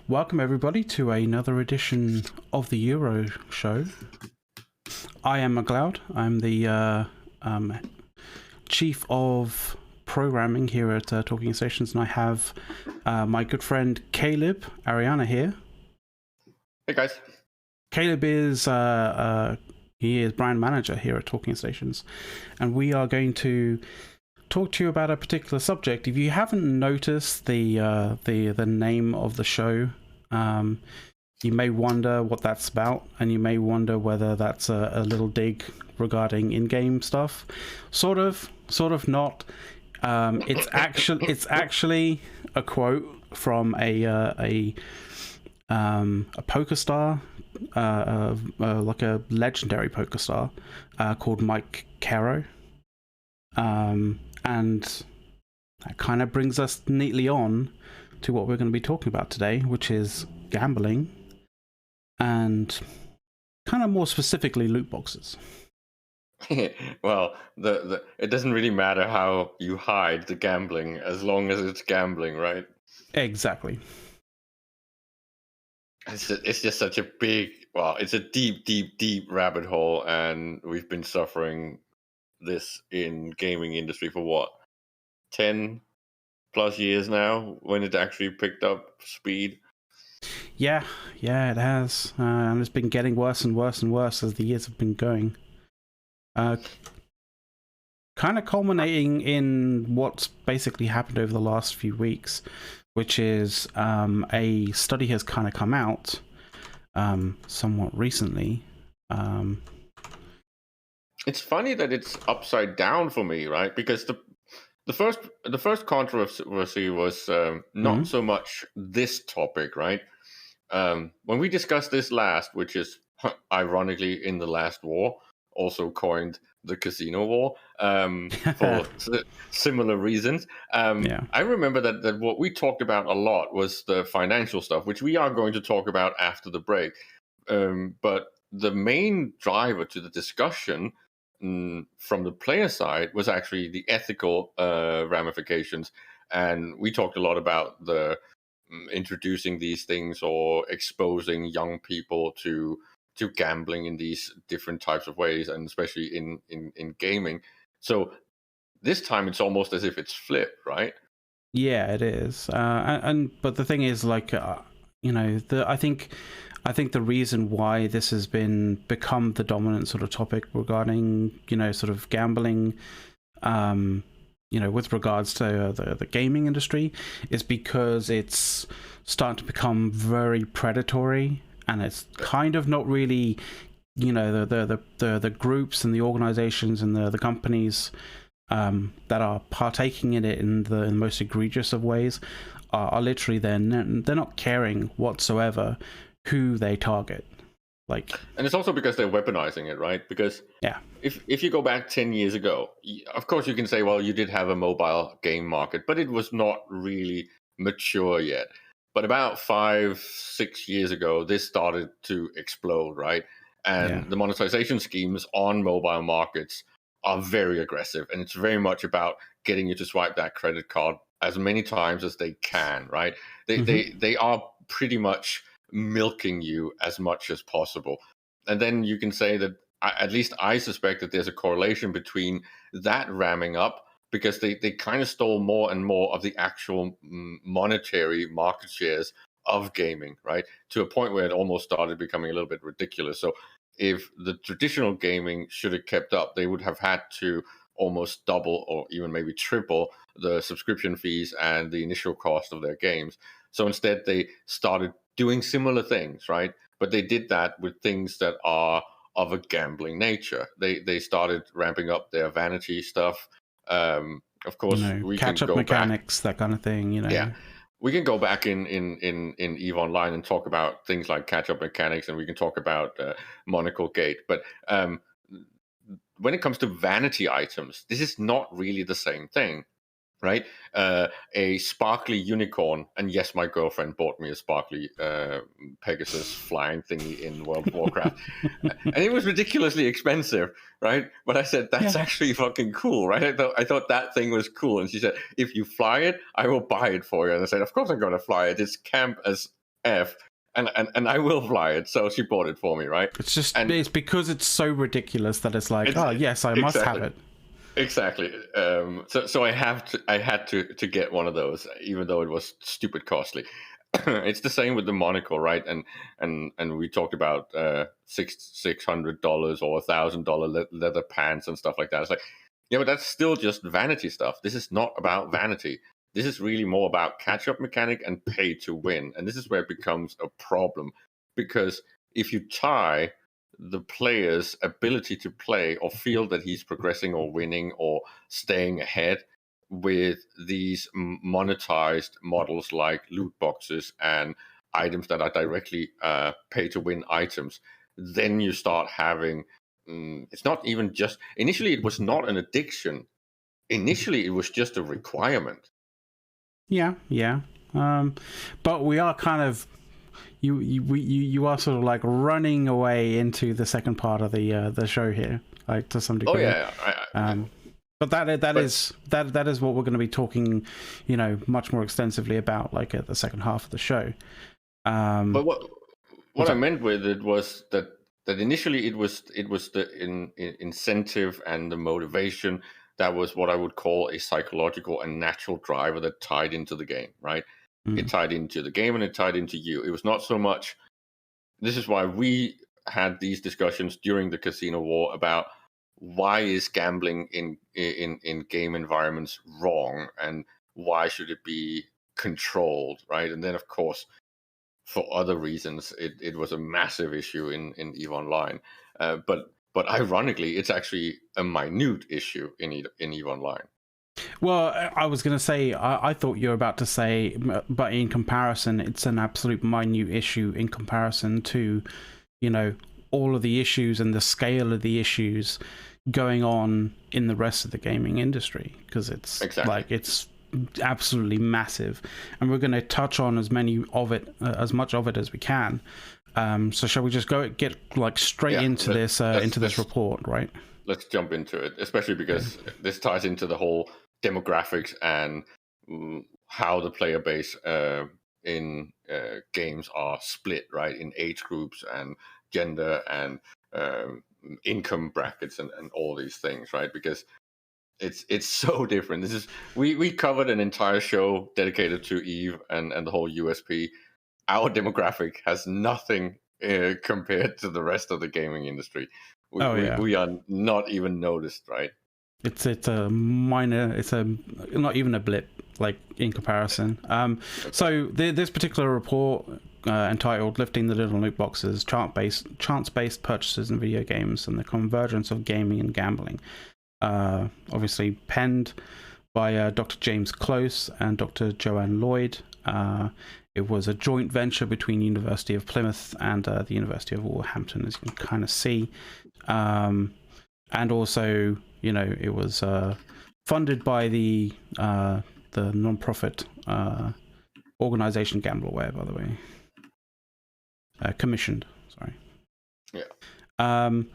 Welcome everybody to another edition of the EuroShow. I am McLeod. I'm the chief of programming here at Talking Stations, and I have my good friend Caleb Ariana here. Hey guys. Caleb is he is brand manager here at Talking Stations, and we are going to talk to you about a particular subject. If you haven't noticed the name of the show, you may wonder what that's about, and you may wonder whether that's a little dig regarding in-game stuff. Sort of not. It's actually a quote from a poker star, like a legendary poker star, called Mike Caro. And that kind of brings us neatly on to what we're going to be talking about today, which is gambling, and kind of more specifically loot boxes. Well, it doesn't really matter how you hide the gambling as long as it's gambling, right? Exactly. It's just such a big, it's a deep rabbit hole, and we've been suffering this in gaming industry for what, 10 plus years now, when it actually picked up speed. Yeah, it has, and it's been getting worse and worse and worse as the years have been going. Kind of culminating in what's basically happened over the last few weeks, which is a study has kind of come out somewhat recently. It's funny that it's upside down for me, right? Because the first controversy was not so much this topic, right? When we discussed this last, which is ironically in the last war, also coined the casino war for similar reasons. I remember that what we talked about a lot was the financial stuff, which we are going to talk about after the break. But the main driver to the discussion from the player side was actually the ethical ramifications, and we talked a lot about the introducing these things or exposing young people to gambling in these different types of ways, and especially in gaming. So this time it's almost as if it's flipped, right? Yeah, it is. But the thing is, like, I think the reason why this has become the dominant sort of topic regarding, sort of gambling, with regards to the gaming industry, is because it's starting to become very predatory, and it's kind of not really, the groups and the organizations and the companies that are partaking in it in the most egregious of ways are literally they're not caring whatsoever who they target. And it's also because they're weaponizing it, right? Because if you go back 10 years ago, of course you can say, well, you did have a mobile game market, but it was not really mature yet. But about 5-6 years ago, this started to explode, right? And the monetization schemes on mobile markets are very aggressive, and it's very much about getting you to swipe that credit card as many times as they can, right? They are pretty much milking you as much as possible. And then you can say that, at least I suspect that there's a correlation between that ramming up, because they kind of stole more and more of the actual monetary market shares of gaming, right? To a point where it almost started becoming a little bit ridiculous. So if the traditional gaming should have kept up, they would have had to almost double or even maybe triple the subscription fees and the initial cost of their games. So instead, they started doing similar things, right? But they did that with things that are of a gambling nature. They started ramping up their vanity stuff. Of course, we catch can up go mechanics, that kind of thing. Yeah, we can go back in EVE Online and talk about things like catch up mechanics, and we can talk about Monocle Gate. But when it comes to vanity items, this is not really the same thing, right? A sparkly unicorn, and yes, my girlfriend bought me a sparkly Pegasus flying thingy in World of Warcraft, and it was ridiculously expensive, right? But I said, that's actually fucking cool, right? I thought that thing was cool, and she said, if you fly it, I will buy it for you. And I said, of course I'm going to fly it. It's camp as F, and I will fly it. So she bought it for me, right? It's because it's so ridiculous that it's like, oh yes, I must have it. Exactly. So I had to get one of those, even though it was stupid costly. It's the same with the monocle, right? And we talked about $600 or $1,000 leather pants and stuff like that. It's like, yeah, but that's still just vanity stuff. This is not about vanity. This is really more about catch-up mechanic and pay to win. And this is where it becomes a problem, because if you tie the player's ability to play or feel that he's progressing or winning or staying ahead with these monetized models like loot boxes and items that are directly pay to win items, then you start having it's not even just initially it was not an addiction. Initially it was just a requirement. Yeah. But we are kind of you are sort of like running away into the second part of the show here, like to some degree. Oh yeah. But that is what we're going to be talking, much more extensively about, like at the second half of the show. But what I meant with it was that initially it was the incentive and the motivation that was what I would call a psychological and natural driver that tied into the game, right? It tied into the game and it tied into you. It was not so much. This is why we had these discussions during the Casino War about why is gambling in game environments wrong and why should it be controlled, right? And then, of course, for other reasons, it was a massive issue in EVE Online. But ironically, it's actually a minute issue in EVE Online. Well, I was going to say, I thought you were about to say, but in comparison, it's an absolute minute issue in comparison to, all of the issues and the scale of the issues going on in the rest of the gaming industry, because it's it's absolutely massive, and we're going to touch on as much of it as we can. So shall we just get straight into this report, right? Let's jump into it, especially because this ties into the whole demographics and how the player base in games are split, right, in age groups and gender and income brackets and all these things, right? Because it's so different. This is we covered an entire show dedicated to EVE and the whole USP. Our demographic has nothing compared to the rest of the gaming industry. We are not even noticed, right? It's a minor. It's not even a blip, like in comparison. So this particular report entitled "Lifting the Little Loot Boxes: Chance-Based Purchases in Video Games and the Convergence of Gaming and Gambling," obviously penned by Dr. James Close and Dr. Joanne Lloyd. It was a joint venture between University of Plymouth and the University of Wolverhampton, as you can kind of see, and also, it was funded by the non-profit organization Gambleware, by the way. Commissioned, sorry. Yeah. And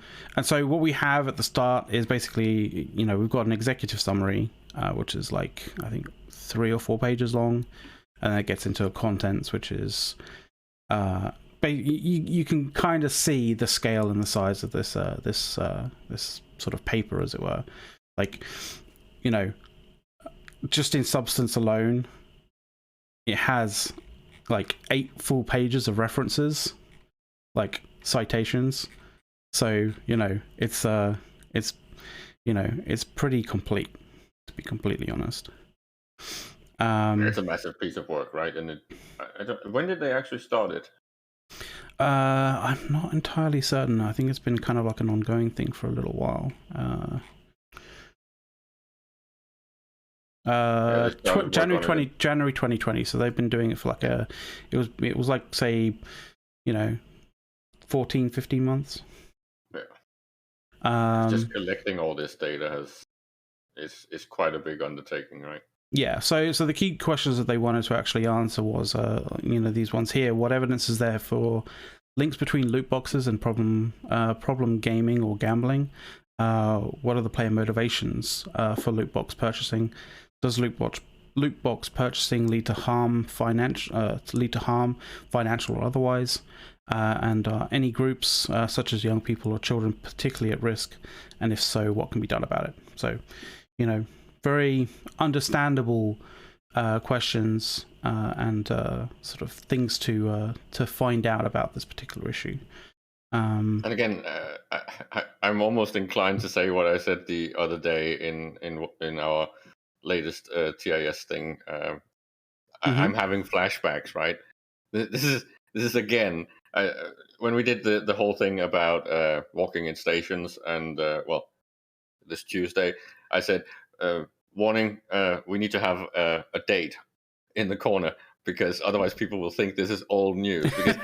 so what we have at the start is basically, we've got an executive summary, which is I think 3 or 4 pages long, and then it gets into contents, which is you can kind of see the scale and the size of this sort of paper, as it were. Just in substance alone, it has 8 full pages of references, citations. So it's pretty complete, to be completely honest. It's a massive piece of work, right? And when did they actually start it? I'm not entirely certain. I think it's been kind of like an ongoing thing for a little while. January 2020. So they've been doing it for it was like, say, 14, 15 months. Yeah. Just collecting all this data is quite a big undertaking, right? Yeah, so the key questions that they wanted to actually answer was, these ones here. What evidence is there for links between loot boxes and problem gaming or gambling? What are the player motivations for loot box purchasing? Does loot loot box purchasing lead to harm, financial or otherwise, and any groups such as young people or children particularly at risk, and if so, what can be done about it? So, very understandable questions and sort of things to find out about this particular issue. And again, I'm almost inclined to say what I said the other day in our latest TIS thing. I'm having flashbacks, right? This is again when we did the whole thing about walking in stations, and this Tuesday, I said, warning, we need to have a date in the corner, because otherwise people will think this is all news, because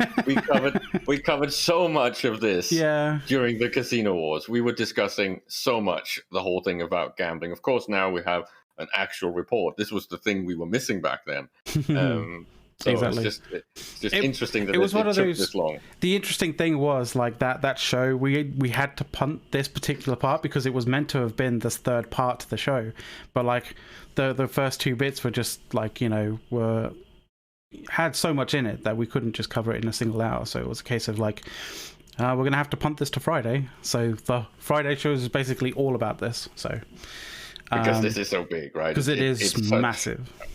we covered so much of this during the casino wars. We were discussing so much the whole thing about gambling. Of course, now we have an actual report. This was the thing we were missing back then. So exactly. It's just interesting that it took this long. The interesting thing was like that show, we had to punt this particular part because it was meant to have been this third part to the show, but like the first two bits were just like had so much in it that we couldn't just cover it in a single hour. So it was a case of like we're gonna have to punt this to Friday. So the Friday show is basically all about this. So. Because this is so big, right? Because it's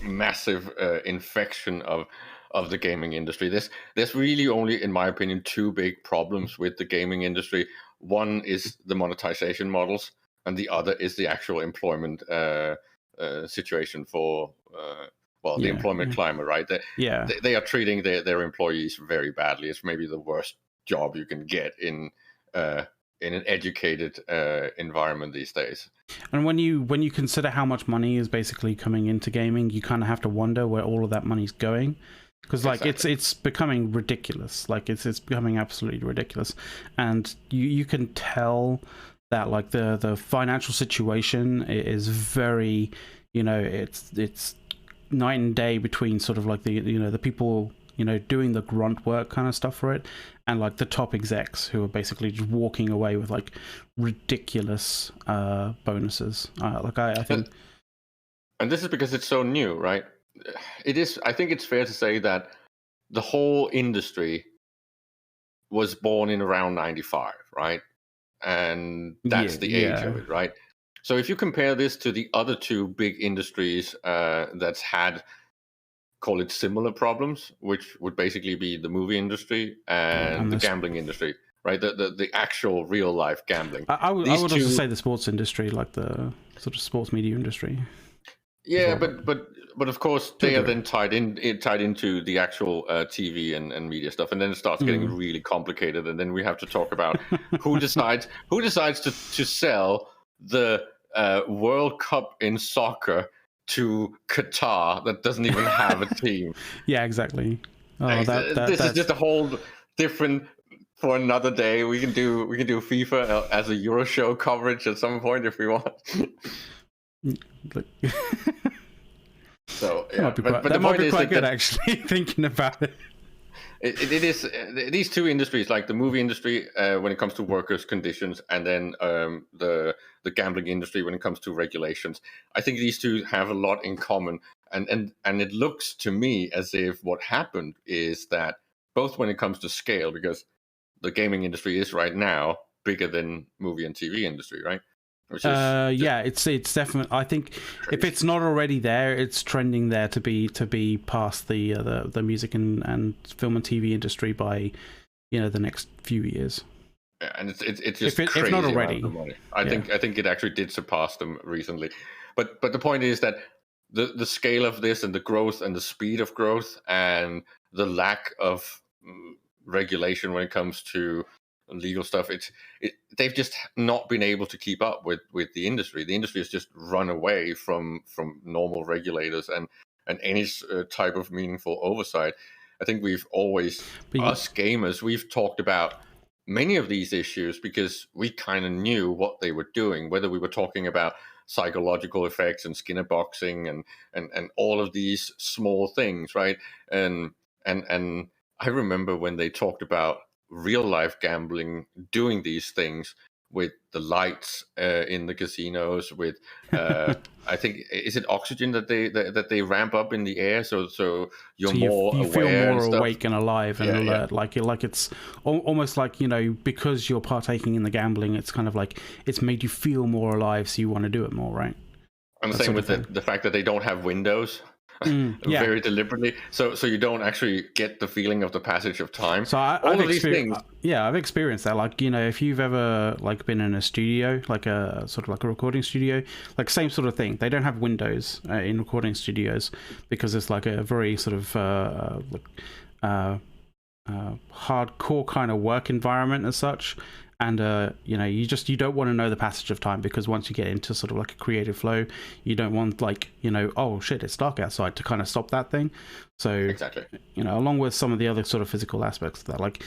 massive infection of the gaming industry. There's really only, in my opinion, two big problems with the gaming industry. One is the monetization models, and the other is the actual employment situation for the employment climate, right? They are treating their employees very badly. It's maybe the worst job you can get in an educated environment these days. And when you consider how much money is basically coming into gaming, you kind of have to wonder where all of that money's going, because like it's becoming ridiculous. Like it's becoming absolutely ridiculous, and you can tell that like the financial situation is very, it's night and day between sort of like the people doing the grunt work kind of stuff for it, and like the top execs who are basically just walking away with like ridiculous bonuses. I think, and this is because it's so new, right? It is. I think it's fair to say that the whole industry was born in around 95, right? And that's the age of it, right? So if you compare this to the other two big industries that's had, call it, similar problems, which would basically be the movie industry and the gambling industry, right? The actual real life gambling. I would also say the sports industry, like the sort of sports media industry. Yeah, but of course they are then tied into the actual TV and media stuff, and then it starts getting really complicated, and then we have to talk about who decides to sell the World Cup in soccer to Qatar that doesn't even have a team. Yeah, exactly. This is just a whole different, for another day. We can do FIFA as a EuroShow coverage at some point if we want. So yeah, that might be quite good actually. Thinking about it. It is these two industries, like the movie industry when it comes to workers' conditions, and then the gambling industry when it comes to regulations. I think these two have a lot in common, and it looks to me as if what happened is that both when it comes to scale, because the gaming industry is right now bigger than movie and TV industry, right? It's definitely. I think crazy. If it's not already there, it's trending there to be past the music and film and TV industry by the next few years. Yeah, and it's just crazy if not already. I think it actually did surpass them recently, but the point is that the scale of this and the growth and the speed of growth and the lack of regulation when it comes to legal stuff, they've just not been able to keep up with the industry. The industry has just run away from normal regulators and any type of meaningful oversight. I think we've always, us gamers, we've talked about many of these issues because we kind of knew what they were doing, whether we were talking about psychological effects and Skinner boxing and all of these small things, right? And I remember when they talked about real life gambling doing these things, with the lights in the casinos, with I think, is it oxygen that they ramp up in the air, so you're so more you feel aware and more stuff. awake and alive and alert, like it's almost like, you know, because you're partaking in the gambling, it's kind of like it's made you feel more alive, so you want to do it more, right? I'm saying with the fact that they don't have windows. Very deliberately, so you don't actually get the feeling of the passage of time. So all of these things. I've experienced that. Like, you know, if you've ever like been in a studio, like a sort of like a recording studio, like same sort of thing. They don't have windows in recording studios because it's like a very sort of hardcore kind of work environment as such. And you know, you don't want to know the passage of time, because once you get into sort of like a creative flow, you don't want, like, you know, oh shit, it's dark outside, to kind of stop that thing. So exactly, you know, along with some of the other sort of physical aspects of that, like,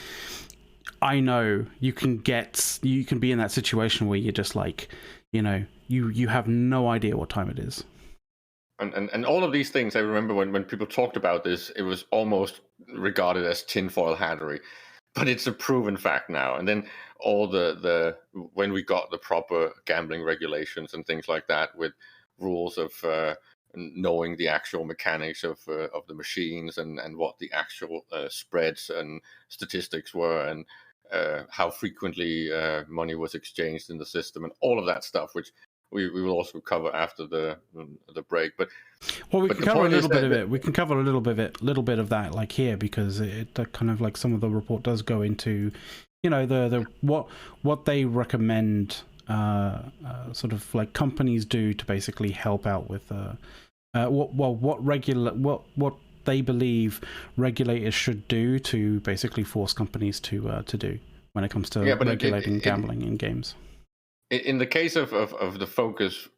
I know you can be in that situation where you're just like, you know, you have no idea what time it is. And all of these things, I remember when people talked about this, it was almost regarded as tinfoil hattery. But it's a proven fact now. And then all the when we got the proper gambling regulations and things like that, with rules of knowing the actual mechanics of the machines and what the actual spreads and statistics were, and how frequently money was exchanged in the system, and all of that stuff, which we will also cover after the break. But we can cover a little bit of it. We can cover a little bit of that, like, here, because it kind of like some of the report does go into, you know, the what they recommend, sort of like companies do to basically help out with what they believe regulators should do to basically force companies to do when it comes to regulating gambling in games. In the case of the focus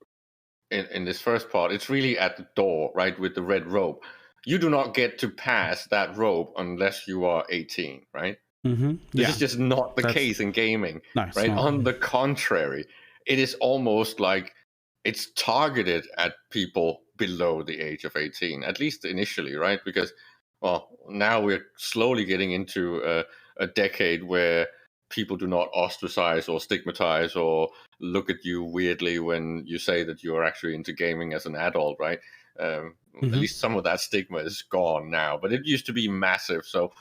in this first part, it's really at the door, right, with the red rope. You do not get to pass that rope unless you are 18, right? This is just not the case in gaming, right? On the contrary, it is almost like it's targeted at people below the age of 18, at least initially, right? Because, well, now we're slowly getting into a decade where people do not ostracize or stigmatize or look at you weirdly when you say that you're actually into gaming as an adult, right? At least some of that stigma is gone now, but it used to be massive. So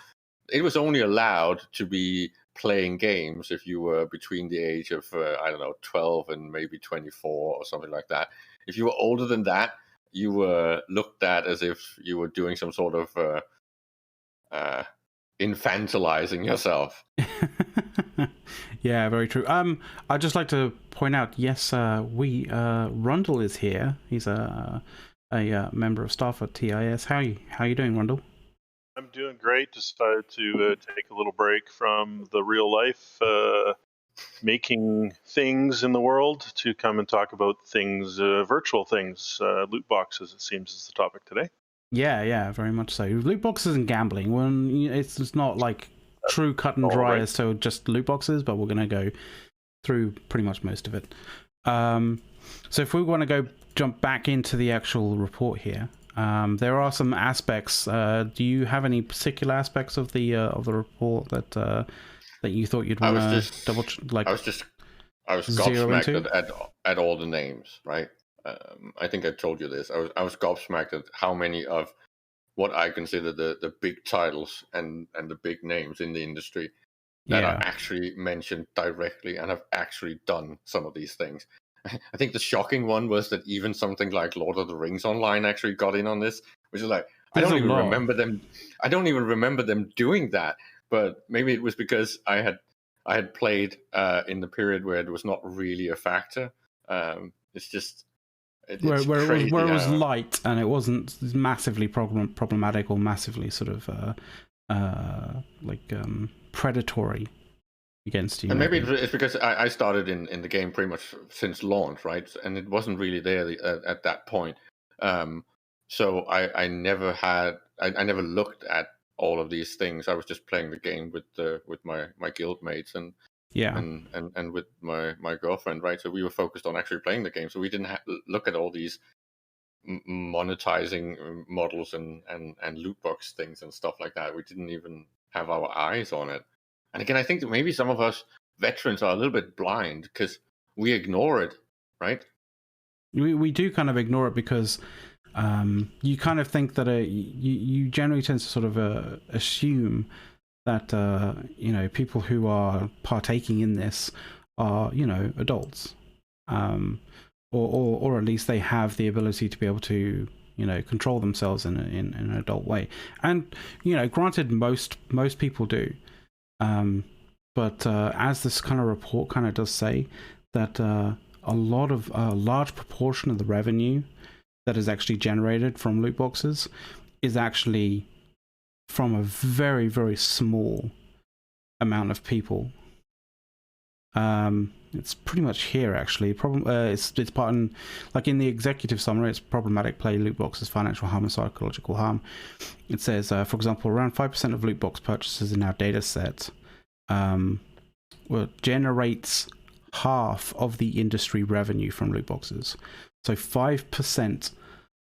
it was only allowed to be playing games if you were between the age of, 12 and maybe 24 or something like that. If you were older than that, you were looked at as if you were doing some sort of infantilizing yourself. Yeah, very true. I'd just like to point out, yes, Rundle is here. He's a member of staff at TIS. How you doing, Rundle? I'm doing great. Decided to take a little break from the real life making things in the world to come and talk about things, virtual things, loot boxes, it seems, is the topic today. Yeah, very much so. Loot boxes and gambling. When it's not like true cut and dry as to just loot boxes, but we're going to go through pretty much most of it. So if we want to jump back into the actual report here, there are some aspects. Do you have any particular aspects of the report that you thought you'd want to double like? I was gobsmacked at all the names, right? I think I told you this. I was gobsmacked at how many of what I consider the big titles and the big names in the industry that are actually mentioned directly and have actually done some of these things. I think the shocking one was that even something like Lord of the Rings Online actually got in on this, which is like, I don't even remember them doing that. But maybe it was because I had played in the period where it was not really a factor. It's just where it was light and it wasn't massively problematic or massively sort of predatory against you. And maybe it's because I started in the game pretty much since launch, right? And it wasn't really there at that point. So I never looked at all of these things. I was just playing the game with my guild mates and with my girlfriend, right? So we were focused on actually playing the game. So we didn't look at all these monetizing models and loot box things and stuff like that. We didn't even have our eyes on it. And again, I think that maybe some of us veterans are a little bit blind because we ignore it, right? We do kind of ignore it because you kind of think that you generally tend to sort of assume that people who are partaking in this are adults, or at least they have the ability to be able to control themselves in an adult way. And granted, most people do, but as this kind of report kind of does say, that a large proportion of the revenue that is actually generated from loot boxes is actually from a very, very small amount of people. It's pretty much here actually. It's part in, like in the executive summary, it's problematic play, loot boxes, financial harm, and psychological harm. It says, for example, around 5% of loot box purchases in our data set generates half of the industry revenue from loot boxes. So 5%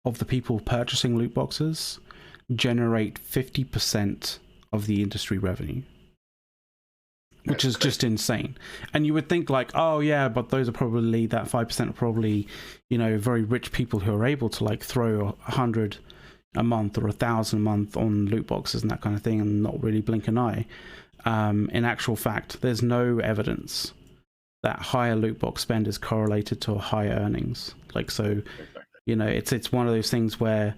of the people purchasing loot boxes generate 50% of the industry revenue, which is just insane. And you would think like, oh yeah, but those are probably, that 5% are probably, very rich people who are able to like throw 100 a month or 1,000 a month on loot boxes and that kind of thing and not really blink an eye. In actual fact, there's no evidence that higher loot box spend is correlated to higher earnings. Like, so, it's one of those things where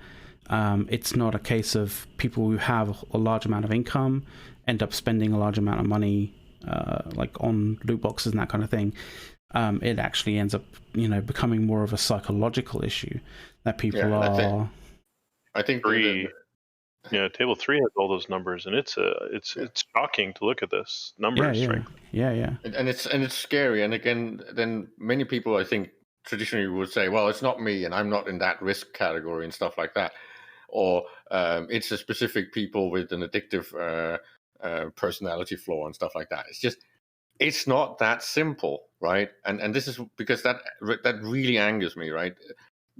it's not a case of people who have a large amount of income end up spending a large amount of money like on loot boxes and that kind of thing. It actually ends up, becoming more of a psychological issue that people are. I think Table 3 has all those numbers, and it's shocking to look at this numbers. Yeah. And it's scary. And again, then many people, I think, traditionally would say, well, it's not me, and I'm not in that risk category and stuff like that, or it's a specific people with an addictive personality flaw and stuff like that. It's not that simple, right? And this is because that really angers me, right?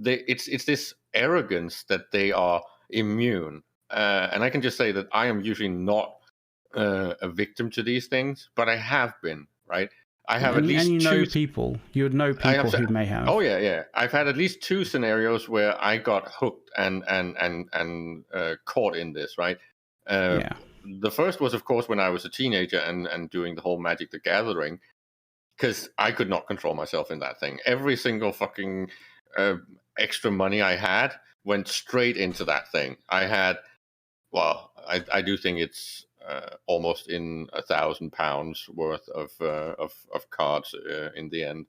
It's this arrogance that they are immune. And I can just say that I am usually not a victim to these things, but I have been, right? I have at least people. You would know people who may have. Oh yeah. I've had at least 2 scenarios where I got hooked and caught in this, right? The first was, of course, when I was a teenager and doing the whole Magic the Gathering, because I could not control myself in that thing. Every single fucking extra money I had went straight into that thing. I had, I do think it's almost in £1,000 worth of cards in the end.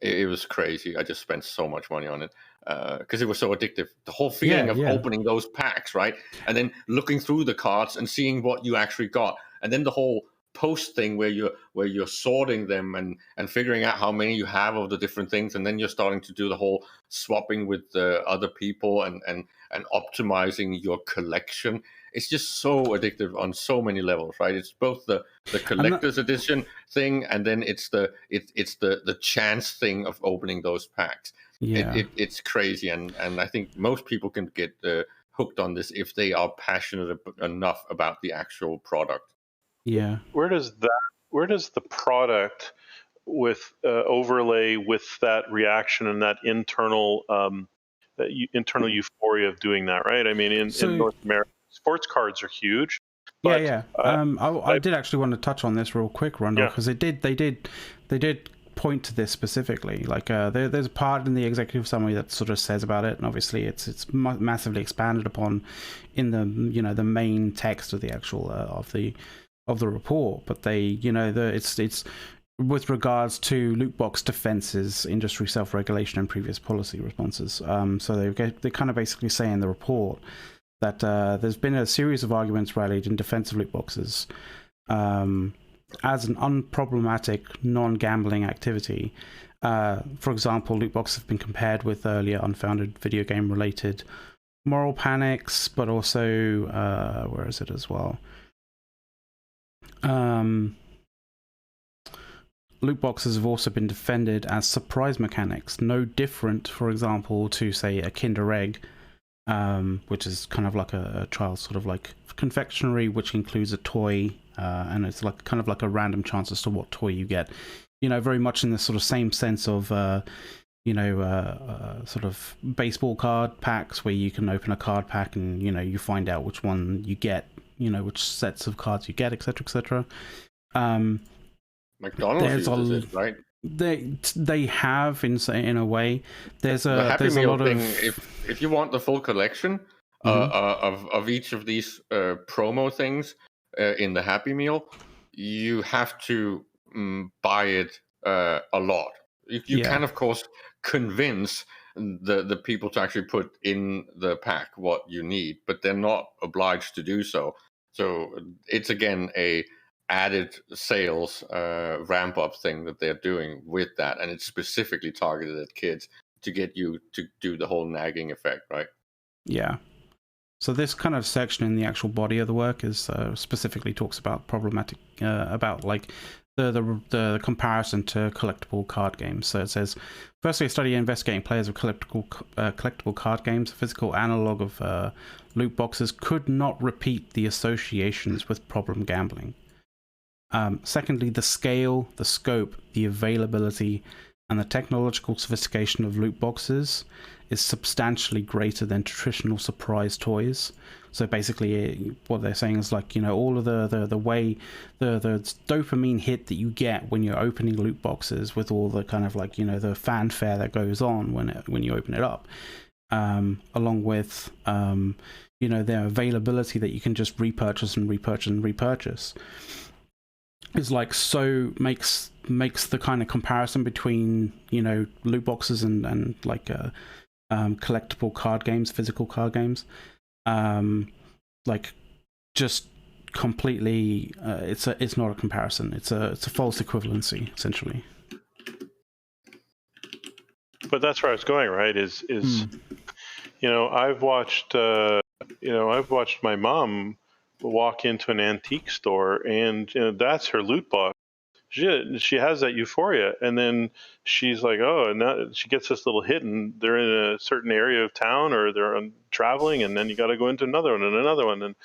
It was crazy. I just spent so much money on it because it was so addictive. The whole feeling of opening those packs, right? And then looking through the cards and seeing what you actually got. And then the whole post thing where you're sorting them and figuring out how many you have of the different things. And then you're starting to do the whole swapping with the other people and optimizing your collection. It's just so addictive on so many levels, right? It's both the collector's edition thing, and then it's the chance thing of opening those packs. Yeah, it's crazy, and I think most people can get hooked on this if they are passionate enough about the actual product. Yeah. Where does the product with overlay with that reaction and that internal euphoria of doing that, right? I mean, in North America, sports cards are huge. But, I did actually want to touch on this real quick, Rundle, because they did point to this specifically. Like there's a part in the executive summary that sort of says about it, and obviously it's massively expanded upon in the the main text of the actual of the report. But they it's with regards to loot box defenses, industry self-regulation, and previous policy responses. So they kind of basically say in the report that there's been a series of arguments rallied in defense of loot boxes as an unproblematic non-gambling activity. For example, loot boxes have been compared with earlier unfounded video game related moral panics, but also where is it as well? Loot boxes have also been defended as surprise mechanics, no different, for example, to say a Kinder Egg, which is kind of like a child's sort of like confectionery, which includes a toy, and it's like kind of like a random chance as to what toy you get. Very much in the sort of same sense of sort of baseball card packs, where you can open a card pack and you find out which one you get, which sets of cards you get, etc., etc. McDonald's uses it, right? They have in a way. There's a Happy there's a Meal lot thing. of If you want the full collection of each of these promo things in the Happy Meal, you have to buy it a lot. You can, of course, convince the people to actually put in the pack what you need, but they're not obliged to do so. So it's again a added sales ramp up thing that they're doing with that, and it's specifically targeted at kids to get you to do the whole nagging effect, right? Yeah. So this kind of section in the actual body of the work is specifically talks about problematic about like the comparison to collectible card games. So it says, firstly, a study investigating players of collectible card games, a physical analog of loot boxes, could not repeat the associations with problem gambling. Secondly, the scale, the scope, the availability, and the technological sophistication of loot boxes is substantially greater than traditional surprise toys. So basically, what they're saying is like, all of the way the dopamine hit that you get when you're opening loot boxes, with all the kind of like the fanfare that goes on when you open it up, along with their availability that you can just repurchase and repurchase and repurchase, is like so makes the kind of comparison between loot boxes and like collectible card games, physical card games, like just completely it's not a comparison. It's a false equivalency, essentially. But that's where I was going, right? I've watched my mom walk into an antique store, and that's her loot box. She has that euphoria, and then she's like, oh, and now she gets this little hit, and they're in a certain area of town, or they're traveling, and then you got to go into another one and another one, and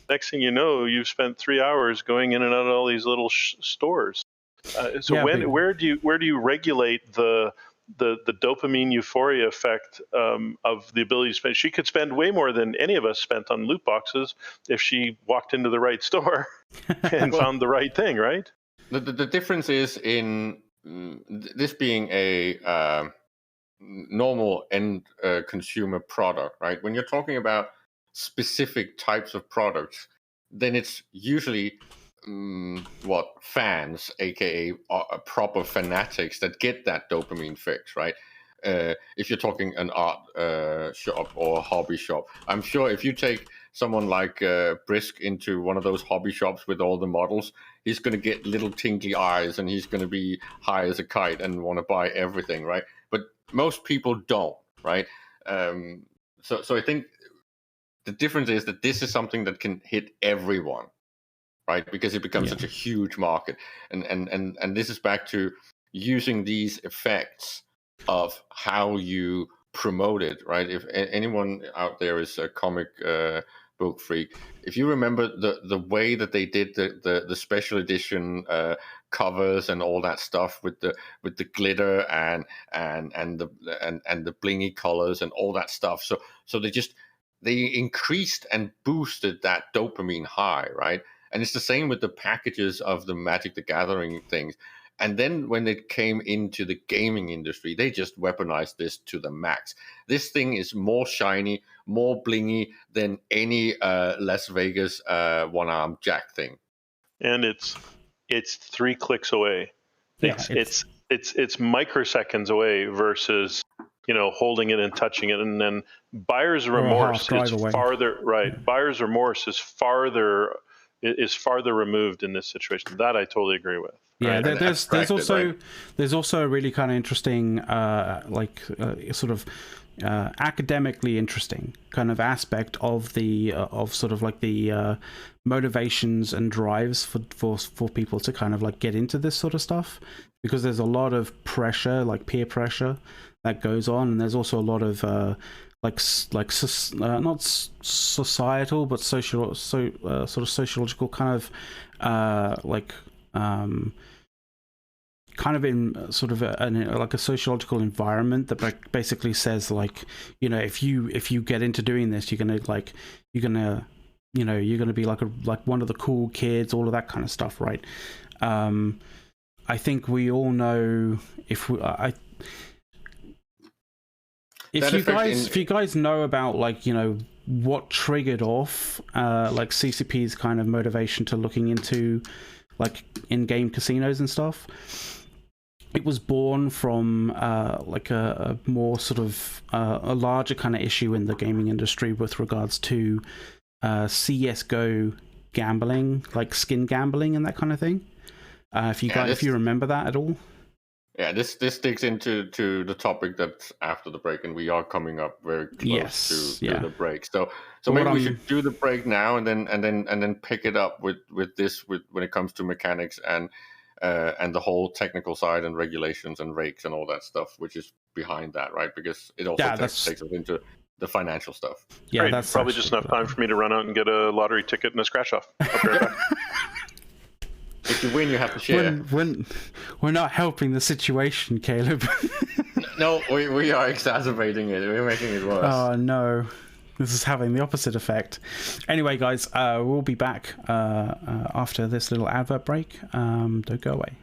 next thing you know, you've spent 3 hours going in and out of all these little stores. Where do you regulate the dopamine euphoria effect of the ability to spend? She could spend way more than any of us spent on loot boxes if she walked into the right store and found the right thing, right? The difference is in this being a normal end consumer product, right? When you're talking about specific types of products, then it's usually fans, aka proper fanatics, that get that dopamine fix, right? If you're talking an art shop or a hobby shop, I'm sure if you take someone like Brisk into one of those hobby shops with all the models, he's going to get little tinkly eyes, and he's going to be high as a kite and want to buy everything, right? But most people don't, right? So I think the difference is that this is something that can hit everyone, right? Because it becomes such a huge market, and this is back to using these effects of how you promote it, right? If anyone out there is a comic book freak, if you remember the way that they did the special edition covers and all that stuff with the glitter and the blingy colors and all that stuff, so they increased and boosted that dopamine high, right? And it's the same with the packages of the Magic the Gathering things. And then when it came into the gaming industry, they just weaponized this to the max. This thing is more shiny, more blingy than any Las Vegas one-armed jack thing. And it's 3 clicks away. It's microseconds away versus holding it and touching it, and then buyer's remorse is farther. Right, buyer's remorse is farther removed in this situation. That I totally agree with. Yeah, right? there's also a really kind of interesting, sort of academically interesting kind of aspect of the of sort of like the motivations and drives for people to kind of like get into this sort of stuff, because there's a lot of pressure, like peer pressure, that goes on, and there's also a lot of not societal, but sort of sociological kind of kind of in sort of like a sociological environment that basically says, like, you know, if you get into doing this, you're gonna be like one of the cool kids, all of that kind of stuff, right? I think we all know if you guys know about, like, you know, what triggered off like CCP's kind of motivation to looking into like in-game casinos and stuff. It was born from like a more sort of a larger kind of issue in the gaming industry with regards to CS:GO gambling, like skin gambling and that kind of thing. If you remember that at all. Yeah, this digs into the topic that's after the break, and we are coming up very close to the break. So maybe we should do the break now, and then pick it up with when it comes to mechanics and the whole technical side and regulations and rakes and all that stuff, which is behind that, right? Because it also takes us into the financial stuff. Yeah, great. That's probably just enough time for me to run out and get a lottery ticket and a scratch off. I'll be right back. If you win, you have to share. We're not helping the situation, Caleb. No, we are exacerbating it. We're making it worse. Oh, no. This is having the opposite effect. Anyway, guys, we'll be back after this little advert break. Don't go away.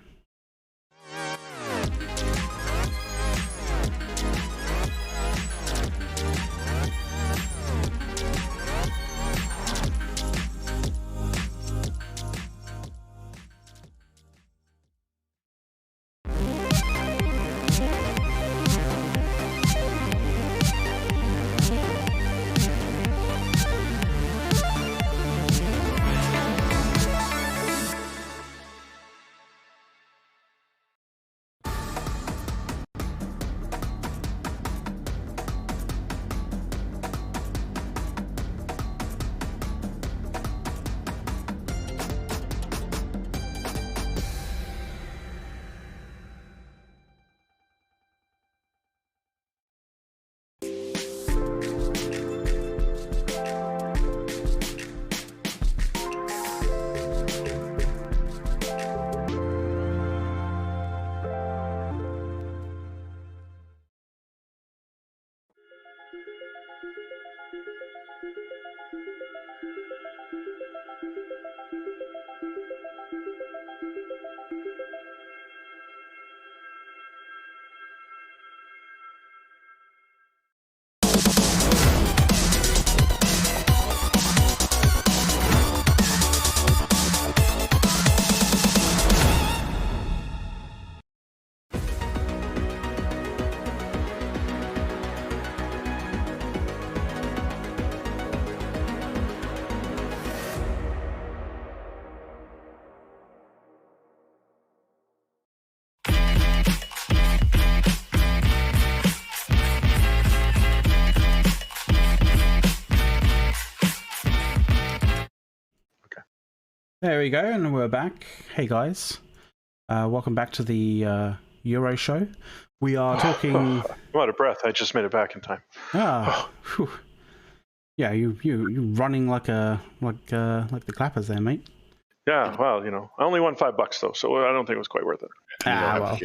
There we go, and we're back. Hey guys, welcome back to the EuroShow. We are talking. I'm out of breath. I just made it back in time. Yeah, you running like the clappers there, mate. Yeah, well, you know, I only won $5 though, so I don't think it was quite worth it. Well,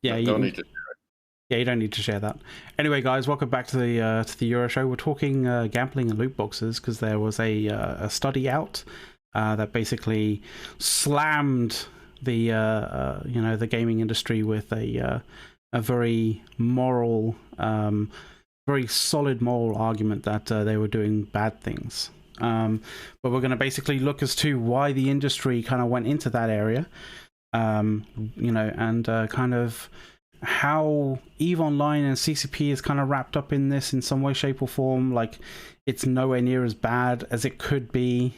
yeah, you don't need to. Yeah, you don't need to share that. Anyway, guys, welcome back to the EuroShow. We're talking gambling and loot boxes because there was a study out that basically slammed the the gaming industry with a very moral, very solid moral argument that they were doing bad things. But we're going to basically look as to why the industry kind of went into that area, and kind of how EVE Online and CCP is kind of wrapped up in this in some way, shape, or form. Like, it's nowhere near as bad as it could be.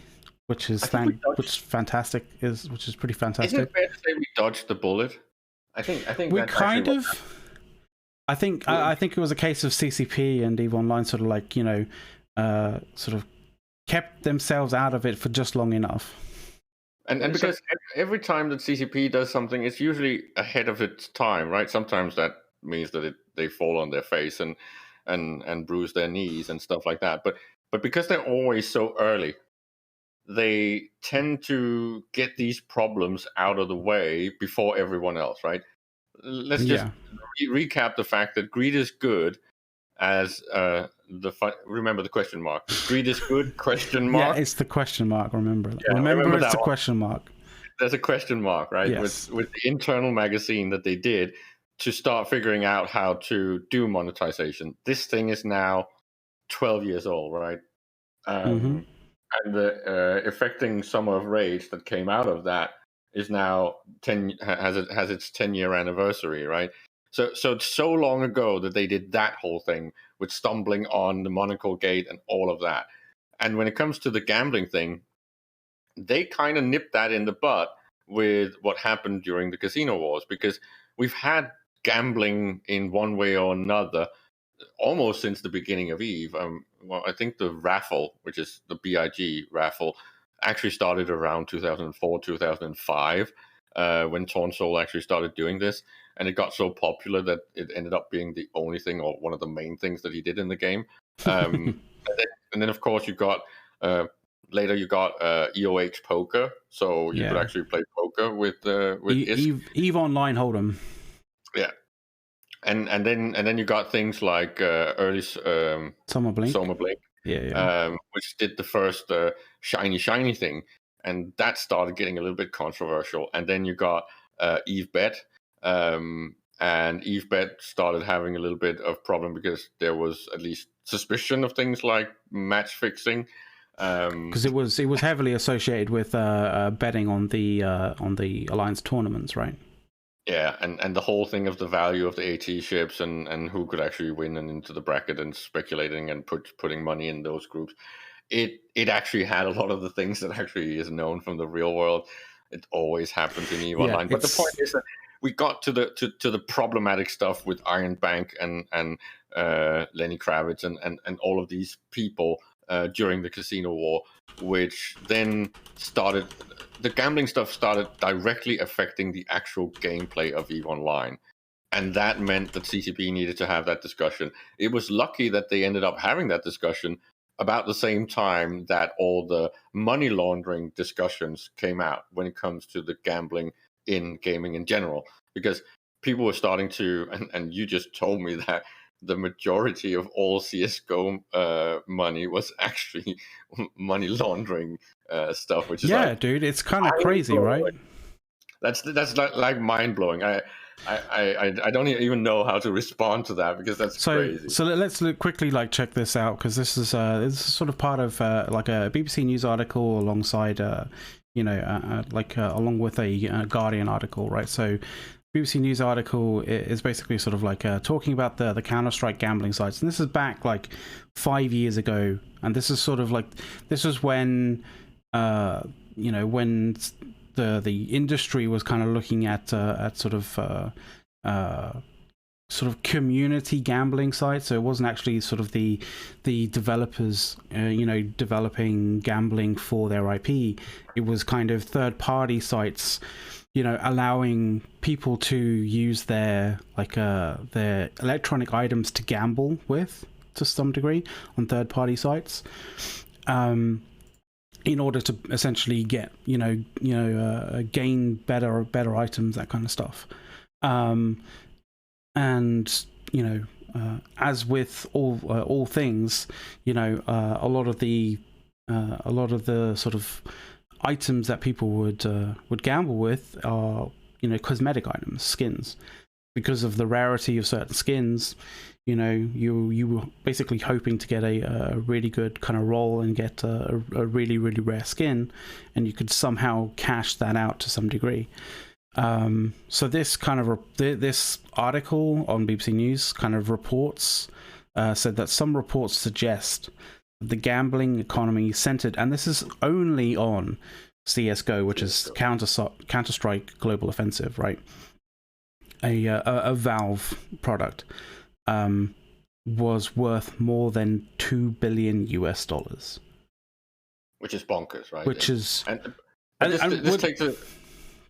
Which is which is pretty fantastic. Isn't it fair to say we dodged the bullet? I think we kind of. I think it was a case of CCP and EVE Online sort of like, sort of kept themselves out of it for just long enough. And because every time that CCP does something, it's usually ahead of its time, right? Sometimes that means that they fall on their face, and and bruise their knees and stuff like that. But because they're always so early, they tend to get these problems out of the way before everyone else, right? Let's just recap the fact that greed is good. As remember the question mark. Greed is good? Question mark. Yeah, it's the question mark. Remember that. Yeah, remember it's the one. question mark. There's a question mark, right? Yes. With the internal magazine that they did to start figuring out how to do monetization. This thing is now 12 years old, right? And the affecting Summer of Rage that came out of that is now has its 10-year anniversary, right? So long ago that they did that whole thing with stumbling on the Monaco Gate and all of that. And when it comes to the gambling thing, they kind of nipped that in the butt with what happened during the casino wars, because we've had gambling in one way or another almost since the beginning of EVE. Well, I think the raffle, which is the BIG raffle, actually started around 2004, 2005, when Torn Soul actually started doing this. And it got so popular that it ended up being the only thing, or one of the main things that he did in the game. And then, of course, you got later you got EOH Poker, so you could actually play poker with EVE Online Hold'em. Yeah, and then you got things like early Summer Blink, which did the first shiny thing, and that started getting a little bit controversial. And then you got EVE Bet. And EVE Bet started having a little bit of problem because there was at least suspicion of things like match fixing. Because it was heavily associated with betting on the Alliance tournaments, right? Yeah, and the whole thing of the value of the AT ships and who could actually win and into the bracket and speculating and putting money in those groups. It actually had a lot of the things that actually is known from the real world. It always happens in EVE Online. But the point is that we got to the problematic stuff with Iron Bank and Lenny Kravitz and all of these people during the casino war, which then started, the gambling stuff started directly affecting the actual gameplay of EVE Online. And that meant that CCP needed to have that discussion. It was lucky that they ended up having that discussion about the same time that all the money laundering discussions came out when it comes to the gambling in gaming in general, because people were starting to, and you just told me that the majority of all CSGO money was actually money laundering stuff, which is dude, it's kind of crazy, right? That's like mind blowing. I don't even know how to respond to that, because that's crazy. So let's quickly check this out, because this is sort of part of like a BBC News article alongside along with a Guardian article, right? So BBC News article is basically sort of talking about the Counter-Strike gambling sites, and this is back 5 years ago, and this is sort of this was when when the industry was kind of looking at sort of community gambling sites. So it wasn't actually sort of the developers developing gambling for their IP. It was kind of third-party sites, allowing people to use their electronic items to gamble with, to some degree, on third-party sites, in order to essentially get gain better items, that kind of stuff. And as with all things, a lot of the sort of items that people would gamble with are cosmetic items, skins. Because of the rarity of certain skins, you were basically hoping to get a really good kind of roll and get a really, really rare skin, and you could somehow cash that out to some degree. So this kind of this article on BBC News kind of reports said that some reports suggest the gambling economy centered, and this is only on CSGO, which is Counter-Strike Global Offensive, right? A Valve product, was worth more than $2 billion, which is bonkers, right?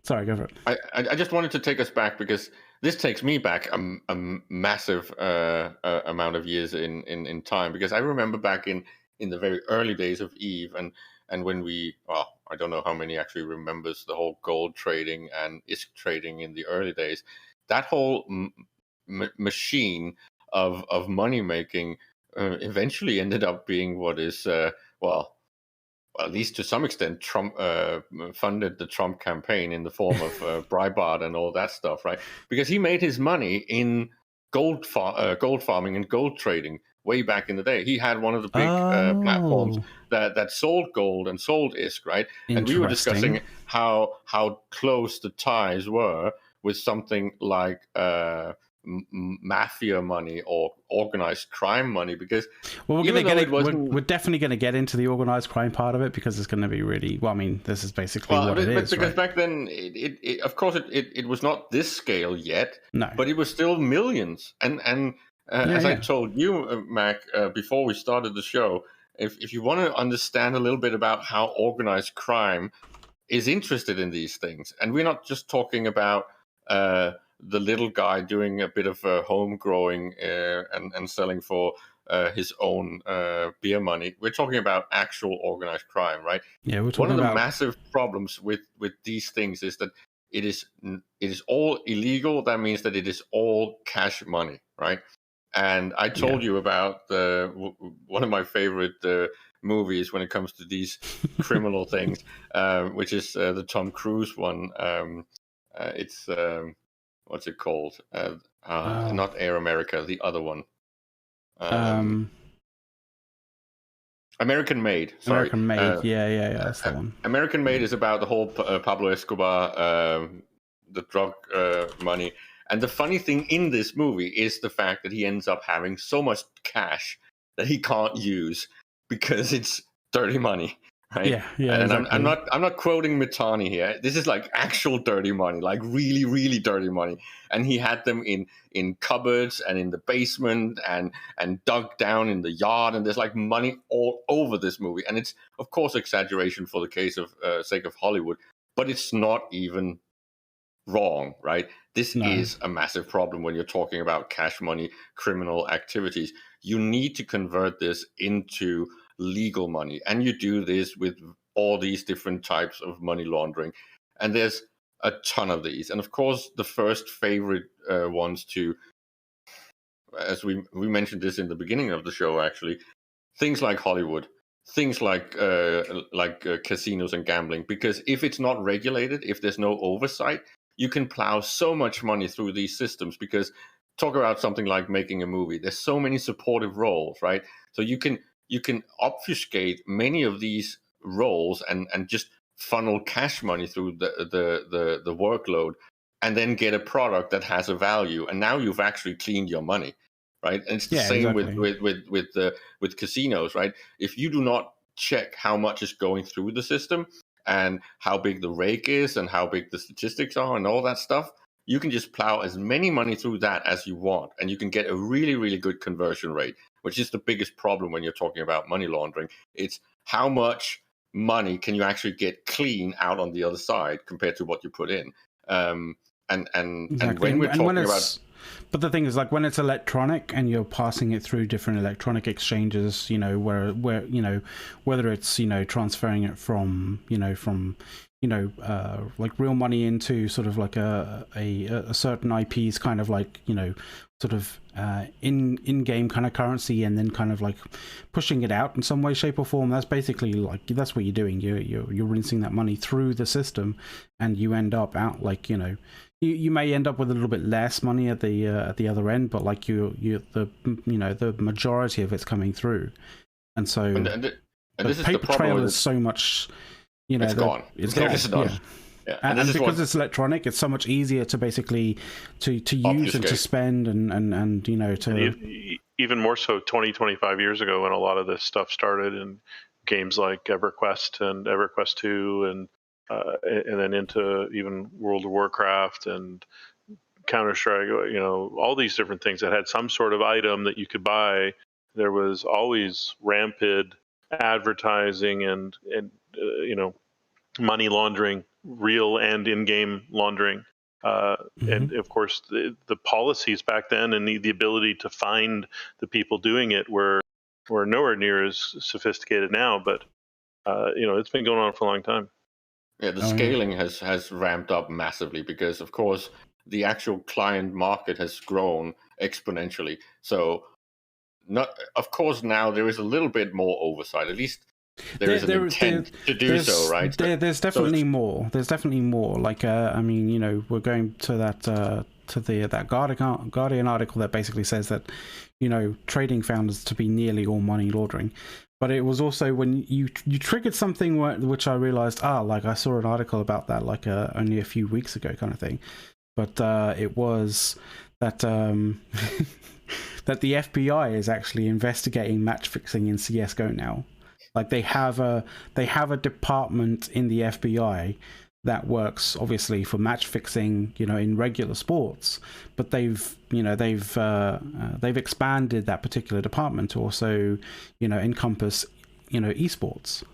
Sorry, go for it. I just wanted to take us back, because this takes me back a massive amount of years in time, because I remember back in the very early days of Eve, and when I don't know how many actually remembers the whole gold trading and ISK trading in the early days. That whole machine of money making eventually ended up being what is well, at least to some extent, Trump funded the Trump campaign in the form of Breitbart and all that stuff, right? Because he made his money in gold farming and gold trading way back in the day. He had one of the big platforms that sold gold and sold ISK, right? And we were discussing how close the ties were with something like mafia money or organized crime money, because we're definitely going to get into the organized crime part of it, because it's going to be really this is basically what it is, because right? back then it of course it was not this scale yet, no, but it was still millions. And as I told you, Mac, before we started the show, if you want to understand a little bit about how organized crime is interested in these things, and we're not just talking about the little guy doing a bit of home growing and selling for his own beer money. We're talking about actual organized crime, right? Yeah, we're One talking of the about massive problems with these things is that it is all illegal. That means that it is all cash money, right? And I told you about one of my favorite movies when it comes to these criminal things, which is the Tom Cruise one. It's what's it called? Not Air America, the other one. American Made. Sorry, American Made. Yeah, that's the one. American Made is about the whole Pablo Escobar, the drug money. And the funny thing in this movie is the fact that he ends up having so much cash that he can't use because it's dirty money, right? Yeah. And exactly. I'm not quoting Mitani here. This is like actual dirty money, like really, really dirty money. And he had them in cupboards and in the basement and dug down in the yard. And there's like money all over this movie. And it's of course exaggeration for the sake of Hollywood, but it's not even wrong, right? This is a massive problem when you're talking about cash money, criminal activities. You need to convert this into legal money. And you do this with all these different types of money laundering. And there's a ton of these. And of course, the first favorite ones to, as we mentioned this in the beginning of the show, actually, things like Hollywood, things like casinos and gambling. Because if it's not regulated, if there's no oversight, you can plow so much money through these systems. Because talk about something like making a movie. There's so many supportive roles, right? So you can obfuscate many of these roles and just funnel cash money through the workload, and then get a product that has a value. And now you've actually cleaned your money, right? And it's the same with casinos, right? If you do not check how much is going through the system and how big the rake is and how big the statistics are and all that stuff, you can just plow as many money through that as you want. And you can get a really, really good conversion rate, which is the biggest problem when you're talking about money laundering. It's how much money can you actually get clean out on the other side compared to what you put in. And when we're talking about... But the thing is, like, when it's electronic and you're passing it through different electronic exchanges, where whether it's transferring it from like real money into sort of like a certain IP's kind of like sort of in-game kind of currency, and then kind of like pushing it out in some way, shape or form. That's basically like, that's what you're doing. You're rinsing that money through the system, and you end up out like you may end up with a little bit less money at the other end, but like the majority of it's coming through, and so and this is paper the problem trail is so much. It's gone. It's gone. Yeah. And because it's electronic, it's so much easier to basically to use and to spend and to even more so 25 years ago, when a lot of this stuff started in games like EverQuest and EverQuest 2 and then into even World of Warcraft and Counter-Strike, all these different things that had some sort of item that you could buy. There was always rampant advertising and money laundering, real and in-game laundering. And of course, the policies back then and the ability to find the people doing it were nowhere near as sophisticated now. But it's been going on for a long time. Yeah, the scaling has ramped up massively because, of course, the actual client market has grown exponentially. So, of course, now there is a little bit more oversight. At least there is an intent to do so, right? There's definitely more. There's definitely more. Like, I mean, we're going to that that Guardian article that basically says that, trading found to be nearly all money laundering. But it was also when you triggered something which I realized, like I saw an article about that like only a few weeks ago, kind of thing. But it was that that the FBI is actually investigating match fixing in CS:GO now. Like they have a department in the FBI that works obviously for match fixing, in regular sports, but they've expanded that particular department to also, encompass, esports.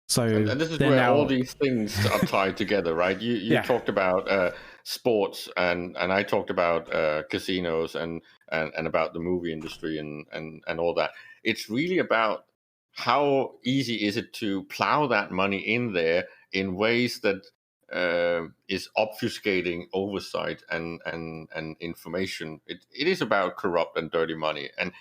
So and this is where all these things are tied together, right? You talked about sports, and I talked about casinos and about the movie industry and all that. It's really about how easy is it to plow that money in there in ways that is obfuscating oversight and information. It is about corrupt and dirty money, and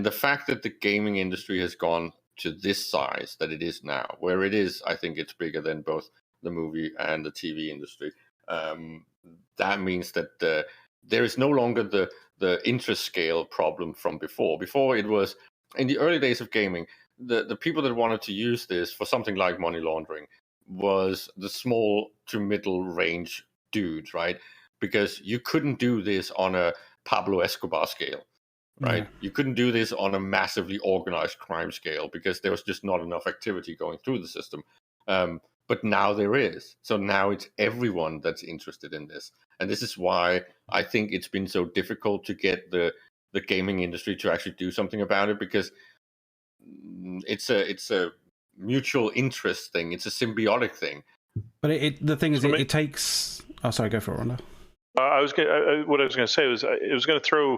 the fact that the gaming industry has gone to this size that it is now, where it is, I think it's bigger than both the movie and the TV industry. That means that there is no longer the interest scale problem from before. Before, it was in the early days of gaming, the people that wanted to use this for something like money laundering was the small to middle range dudes, right? Because you couldn't do this on a Pablo Escobar scale, right? You couldn't do this on a massively organized crime scale because there was just not enough activity going through the system. But now there is. So now it's everyone that's interested in this. And this is why I think it's been so difficult to get the gaming industry to actually do something about it, because it's a mutual interest thing. It's a symbiotic thing. But the thing is, it takes. Oh, sorry, go for it, Rhonda. What I was going to say was it was going to throw.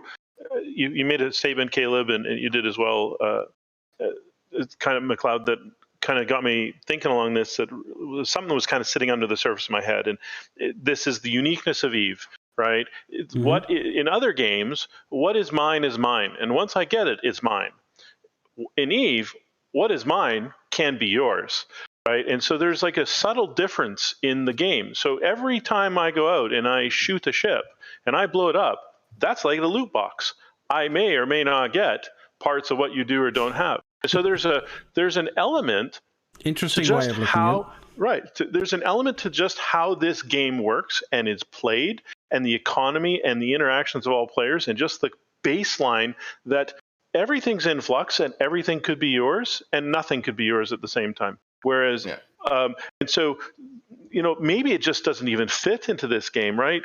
You made a statement, Caleb, and you did as well. It's kind of McLeod that kind of got me thinking along this. That was something that was kind of sitting under the surface of my head, and this is the uniqueness of Eve. Right? What in other games, what is mine, and once I get it, it's mine. In Eve, what is mine can be yours, right? And so there's like a subtle difference in the game. So every time I go out and I shoot a ship and I blow it up, that's like the loot box. I may or may not get parts of what you do or don't have. So there's an element. Interesting way of looking at it. Right. There's an element to just how this game works and is played, and the economy and the interactions of all players, and just the baseline that everything's in flux and everything could be yours and nothing could be yours at the same time. Whereas, and so, maybe it just doesn't even fit into this game, right?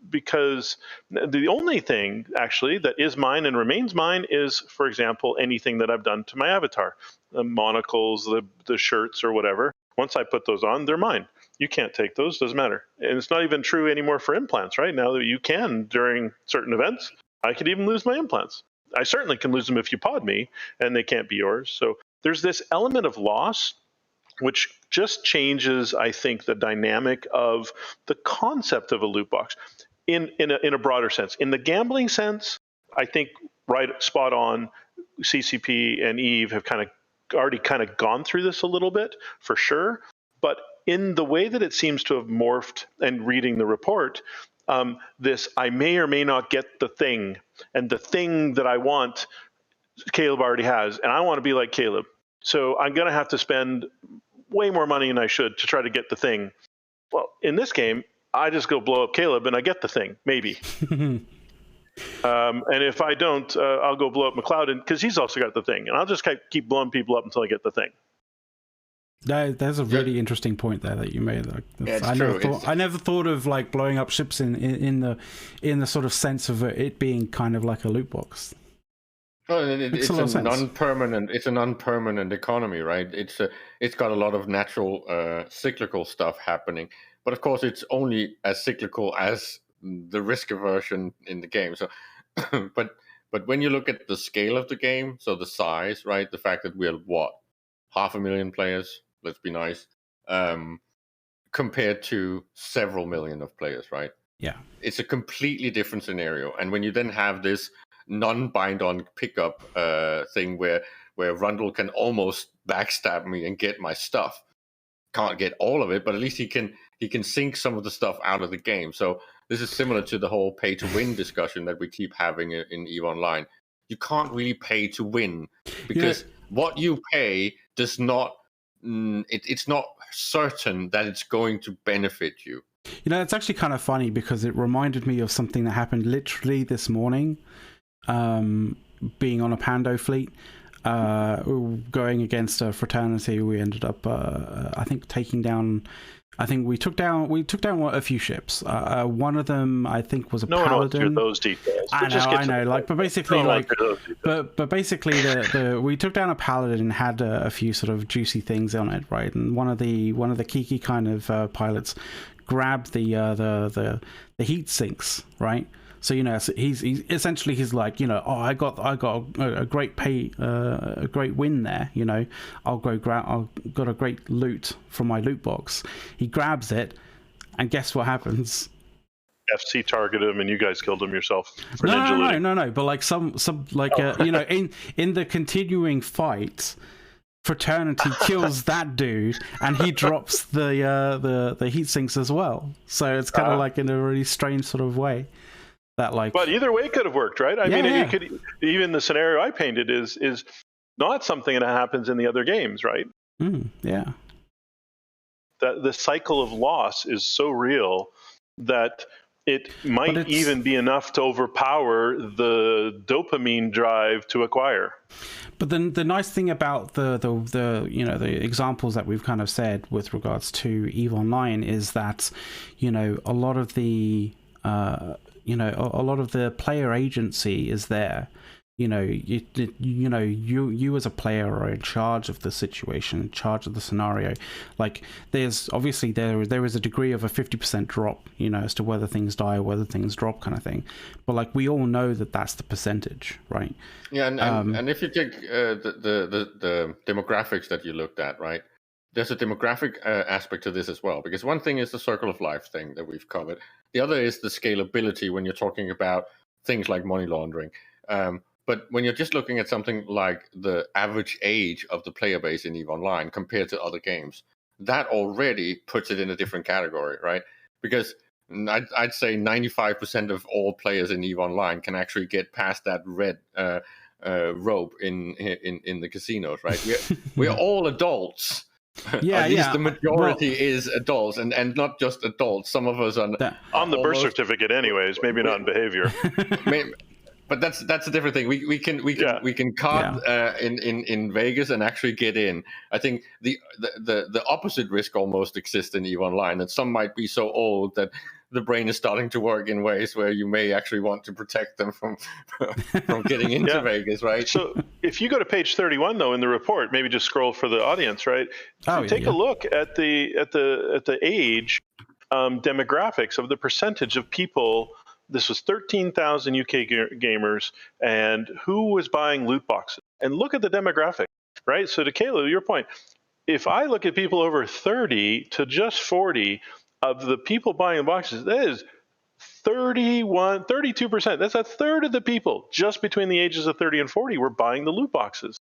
Because the only thing actually that is mine and remains mine is, for example, anything that I've done to my avatar, the monocles, the shirts or whatever. Once I put those on, they're mine. You can't take those, doesn't matter. And it's not even true anymore for implants, right? Now that you can during certain events, I could even lose my implants. I certainly can lose them if you pod me, and they can't be yours. So there's this element of loss, which just changes, I think, the dynamic of the concept of a loot box in a broader sense. In the gambling sense, I think spot on. CCP and Eve have already gone through this a little bit, for sure. But in the way that it seems to have morphed, and reading the report, this I may or may not get the thing, and the thing that I want, Caleb already has, and I want to be like Caleb. So I'm going to have to spend way more money than I should to try to get the thing. Well, in this game, I just go blow up Caleb and I get the thing, maybe. And if I don't, I'll go blow up McLeod because he's also got the thing. And I'll just keep blowing people up until I get the thing. There's a really interesting point there that you made. I never thought of like blowing up ships in the sort of sense of it being kind of like a loot box. Well, it's an unpermanent economy, right? It's got a lot of natural cyclical stuff happening, but of course it's only as cyclical as the risk aversion in the game. So, but when you look at the scale of the game, so the size, right, the fact that we're 500,000 players, let's be nice, compared to several million of players, right? Yeah, it's a completely different scenario. And when you then have this non-bind-on pickup thing where Rundle can almost backstab me and get my stuff, can't get all of it, but at least he can sink some of the stuff out of the game. So this is similar to the whole pay-to-win discussion that we keep having in EVE Online. You can't really pay to win because what you pay does not. It's not certain that it's going to benefit you. You know, it's actually kind of funny because it reminded me of something that happened literally this morning. Being on a Pando fleet, going against a fraternity, we ended up, I think, taking down. I think we took down a few ships. One of them, I think, was a paladin. No, those details. I know. Like, but basically, but basically, we took down a paladin and had a few sort of juicy things on it, right? And one of the Kiki kind of pilots grabbed the heat sinks, right? So, you know, he's essentially, he's like, you know, oh, I got a great a great win there, you know, I got a great loot from my loot box. He grabs it, and guess what happens? FC targeted him, and you guys killed him yourself. For no. But like some like you know, in the continuing fight, Fraternity kills that dude, and he drops the heat sinks as well. So it's kind of like in a really strange sort of way. That, like, but either way could have worked, right? I mean, it could, even the scenario I painted is not something that happens in the other games, right? Yeah. That the cycle of loss is so real that it might even be enough to overpower the dopamine drive to acquire. But then the nice thing about the you know, the examples that we've kind of said with regards to EVE Online is that, you know, a lot of the you know, a lot of the player agency is there. You know, you as a player are in charge of the situation, in charge of the scenario. Like, there's obviously there is a degree of a 50% drop, you know, as to whether things die or whether things drop, kind of thing. But like, we all know that that's the percentage, right? Yeah, and if you take the demographics that you looked at, right? There's a demographic aspect to this as well, because one thing is the circle of life thing that we've covered. The other is the scalability when you're talking about things like money laundering. But when you're just looking at something like the average age of the player base in EVE Online compared to other games, that already puts it in a different category, right? Because I'd say 95% of all players in EVE Online can actually get past that red rope in the casinos, right? We're all adults. Yeah, at least the majority is adults, and not just adults. Some of us are on the birth certificate, anyways. Maybe not in behavior. But that's a different thing. We can card in Vegas and actually get in. I think the opposite risk almost exists in EVE Online, that some might be so old that the brain is starting to work in ways where you may actually want to protect them from getting into Vegas, right? So if you go to page 31, though, in the report, maybe just scroll for the audience, right? Take a look at the age demographics of the percentage of people. This was 13,000 UK gamers, and who was buying loot boxes? And look at the demographic, right? So to Kayla, your point, if I look at people over 30 to just 40 of the people buying the boxes, that is 32%. That's a third of the people just between the ages of 30 and 40 were buying the loot boxes.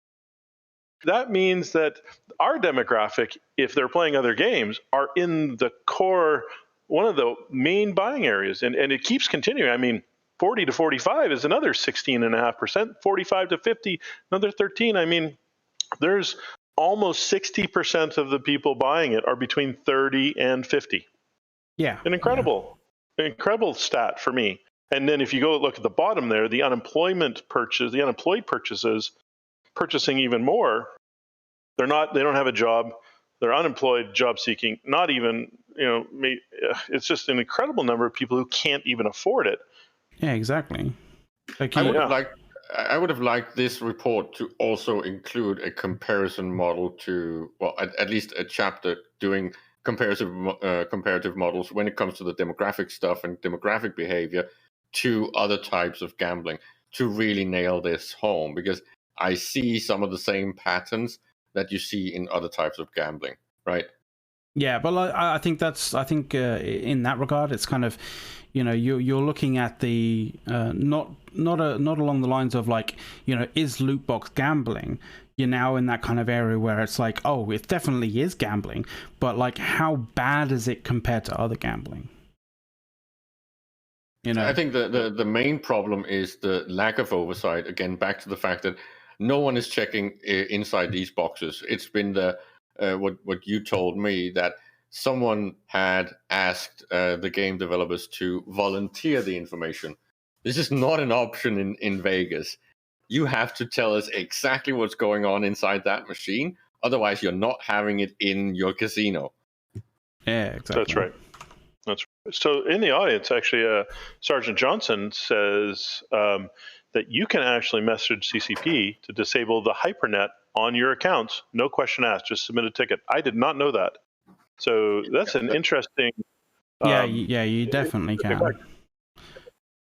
That means that our demographic, if they're playing other games, are in the core, one of the main buying areas. And it keeps continuing. I mean, 40 to 45 is another 16.5%, 45 to 50, another 13. I mean, there's almost 60% of the people buying it are between 30 and 50. Yeah. An incredible stat for me. And then if you go look at the bottom there, the unemployed purchases, purchasing even more, they don't have a job, they're unemployed, job seeking, not even, it's just an incredible number of people who can't even afford it. Yeah, exactly. I would have liked this report to also include a comparison model to, well, at least a chapter doing comparative models when it comes to the demographic stuff and demographic behavior to other types of gambling to really nail this home, because I see some of the same patterns that you see in other types of gambling, right? Yeah, but I think in that regard, it's kind of, you're looking at the not along the lines of like, is loot box gambling? You're now in that kind of area where it's like, oh, it definitely is gambling, but like, how bad is it compared to other gambling? I think the main problem is the lack of oversight. Again, back to the fact that no one is checking inside these boxes. It's been what you told me, that someone had asked the game developers to volunteer the information. This is not an option in Vegas. You have to tell us exactly what's going on inside that machine. Otherwise, you're not having it in your casino. Yeah, exactly. That's right. That's right. So in the audience, actually, Sergeant Johnson says that you can actually message CCP to disable the hypernet on your accounts. No question asked. Just submit a ticket. I did not know that. So that's an interesting. You definitely can.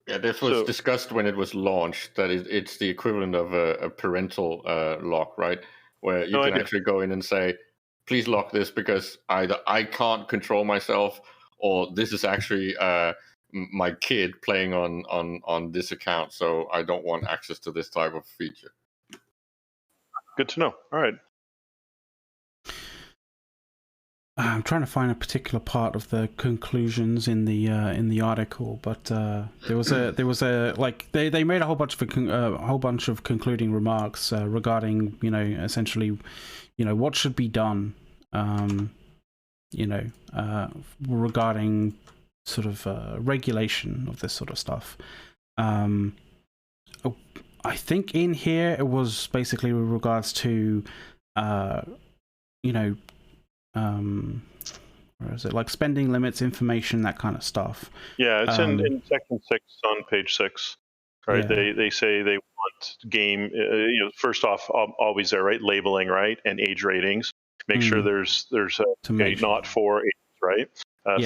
Yeah, this was discussed when it was launched, that it's the equivalent of a parental lock, right? Where you can actually go in and say, please lock this because either I can't control myself, or this is actually my kid playing on this account, so I don't want access to this type of feature. Good to know. All right. I'm trying to find a particular part of the conclusions in the article, but there was a like they made a whole bunch of concluding remarks regarding essentially what should be done regarding sort of regulation of this sort of stuff. I think in here it was basically with regards to where is it, like spending limits, information, that kind of stuff. Yeah, it's in section 6 on page 6, right? Yeah. They say they want game first off, always there, right? Labeling, right? And age ratings. Make sure there's not for age, right?